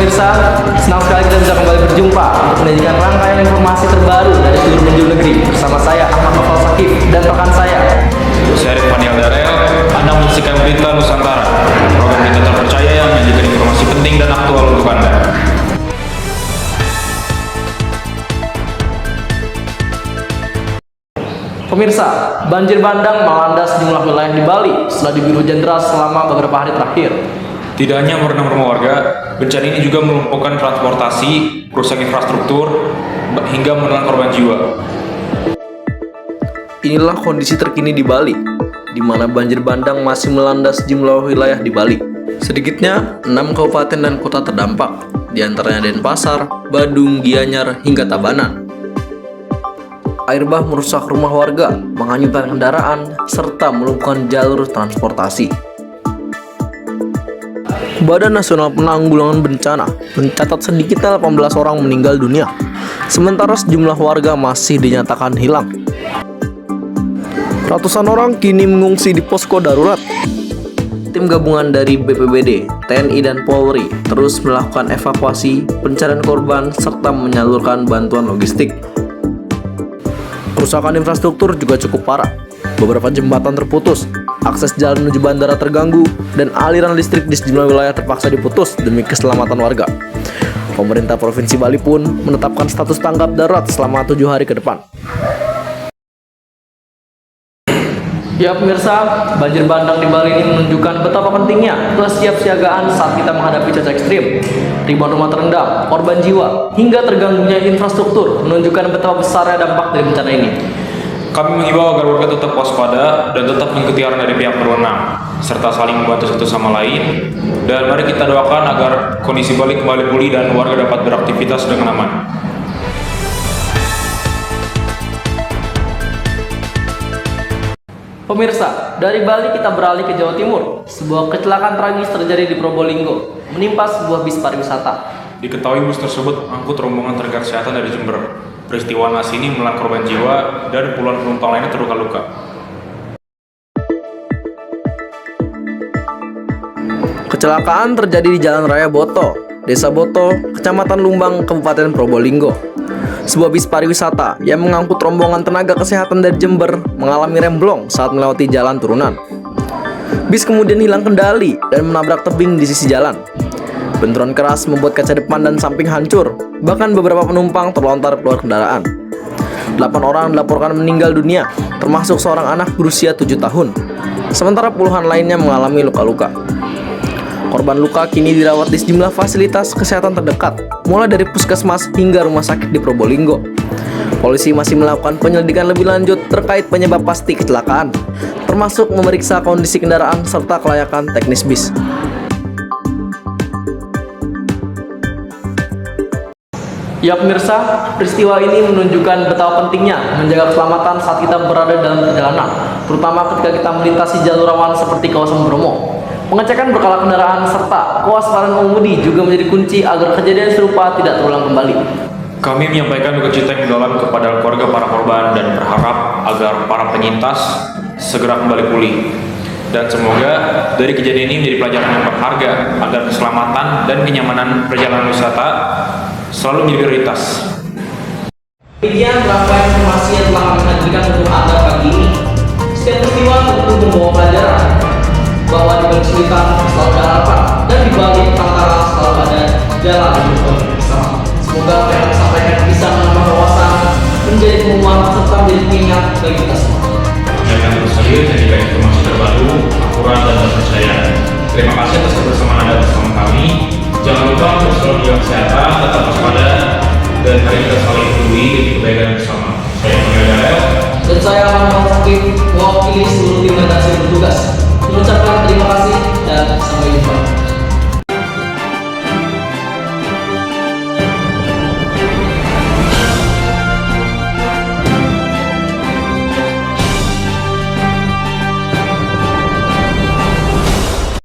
pemirsa, senang sekali kita bisa kembali berjumpa untuk menyajikan rangkaian informasi terbaru dari seluruh penjuru negeri bersama saya Ahmad Novel Sakif dan rekan saya Syarif Faniel Darel. Anda menyaksikan berita Nusantara, program berita terpercaya yang menyajikan informasi penting dan aktual untuk Anda. Pemirsa, banjir bandang melanda sejumlah wilayah di Bali setelah diguyur hujan deras selama beberapa hari terakhir. Tidak hanya merendam rumah warga, bencana ini juga melumpuhkan transportasi, rusak infrastruktur, hingga menelan korban jiwa. Inilah kondisi terkini di Bali, di mana banjir bandang masih melanda sejumlah wilayah di Bali. Sedikitnya 6 kabupaten dan kota terdampak, di antaranya Denpasar, Badung, Gianyar, hingga Tabanan. Air bah merusak rumah warga, menghanyutkan kendaraan, serta melumpuhkan jalur transportasi. Badan Nasional Penanggulangan Bencana mencatat sedikitnya 18 orang meninggal dunia, sementara sejumlah warga masih dinyatakan hilang. Ratusan orang kini mengungsi di posko darurat. Tim gabungan dari BPBD, TNI, dan Polri terus melakukan evakuasi, pencarian korban, serta menyalurkan bantuan logistik. Kerusakan infrastruktur juga cukup parah. Beberapa jembatan terputus, akses jalan menuju bandara terganggu, dan aliran listrik di sejumlah wilayah terpaksa diputus demi keselamatan warga. Pemerintah Provinsi Bali pun menetapkan status tanggap darurat selama 7 hari ke depan. Ya pemirsa, banjir bandang di Bali ini menunjukkan betapa pentingnya kesiapsiagaan saat kita menghadapi cuaca ekstrim. Ribuan rumah terendam, korban jiwa, hingga terganggunya infrastruktur menunjukkan betapa besarnya dampak dari bencana ini. Kami mengimbau agar warga tetap waspada dan tetap mengikuti arahan dari pihak berwenang, serta saling membantu satu sama lain. Dan mari kita doakan agar kondisi Bali kembali pulih dan warga dapat beraktivitas dengan aman. Pemirsa, dari Bali kita beralih ke Jawa Timur. Sebuah kecelakaan tragis terjadi di Probolinggo, menimpa sebuah bis pariwisata. Diketahui bus tersebut mengangkut rombongan tenaga kesehatan dari Jember. Peristiwa naas ini menelan korban jiwa dan puluhan penumpang lainnya terluka-luka. Kecelakaan terjadi di Jalan Raya Boto, Desa Boto, Kecamatan Lumbang, Kabupaten Probolinggo. Sebuah bis pariwisata yang mengangkut rombongan tenaga kesehatan dari Jember mengalami remblong saat melewati jalan turunan. Bis kemudian hilang kendali dan menabrak tebing di sisi jalan. Benturan keras membuat kaca depan dan samping hancur, bahkan beberapa penumpang terlontar keluar kendaraan. 8 orang dilaporkan meninggal dunia, termasuk seorang anak berusia 7 tahun. Sementara puluhan lainnya mengalami luka-luka. Korban luka kini dirawat di sejumlah fasilitas kesehatan terdekat, mulai dari puskesmas hingga rumah sakit di Probolinggo. Polisi masih melakukan penyelidikan lebih lanjut terkait penyebab pasti kecelakaan, termasuk memeriksa kondisi kendaraan serta kelayakan teknis bis. Ya pemirsa, peristiwa ini menunjukkan betapa pentingnya menjaga keselamatan saat kita berada dalam perjalanan, terutama ketika kita melintasi jalur rawan seperti kawasan Bromo. Pengecekan berkala kendaraan serta kewaspadaan pengemudi juga menjadi kunci agar kejadian serupa tidak terulang kembali. Kami menyampaikan duka cita yang mendalam kepada keluarga para korban dan berharap agar para penyintas segera kembali pulih. Dan semoga dari kejadian ini menjadi pelajaran yang berharga agar keselamatan dan kenyamanan perjalanan wisata selalu menjadi prioritas. Demikian rangkaian informasi yang telah kami hadirkan untuk Anda pagi ini. Setiap peristiwa tentu membawa pelajaran bahwa di balik kesulitan selalu ada harapan dan di balik tantangan selalu ada jalan untuk bersama. Semoga apa yang disampaikan bisa menambah wawasan, menjadi penguat serta menjadi pengingat bagi kita semua. Jangan terus hadir dan jika informasi terbaru, akurat dan terpercaya. Terima kasih atas kebersamaan Anda bersama kami. Jangan lupa untuk selalu jaga kesehatan, tetap waspada, dan mari kita saling peduli demi kebaikan bersama. Saya Faniel Darel Dan saya Ahmad Novel Sakif, mewakili seluruh tim redaksi bertugas, mengucapkan terima kasih dan sampai jumpa.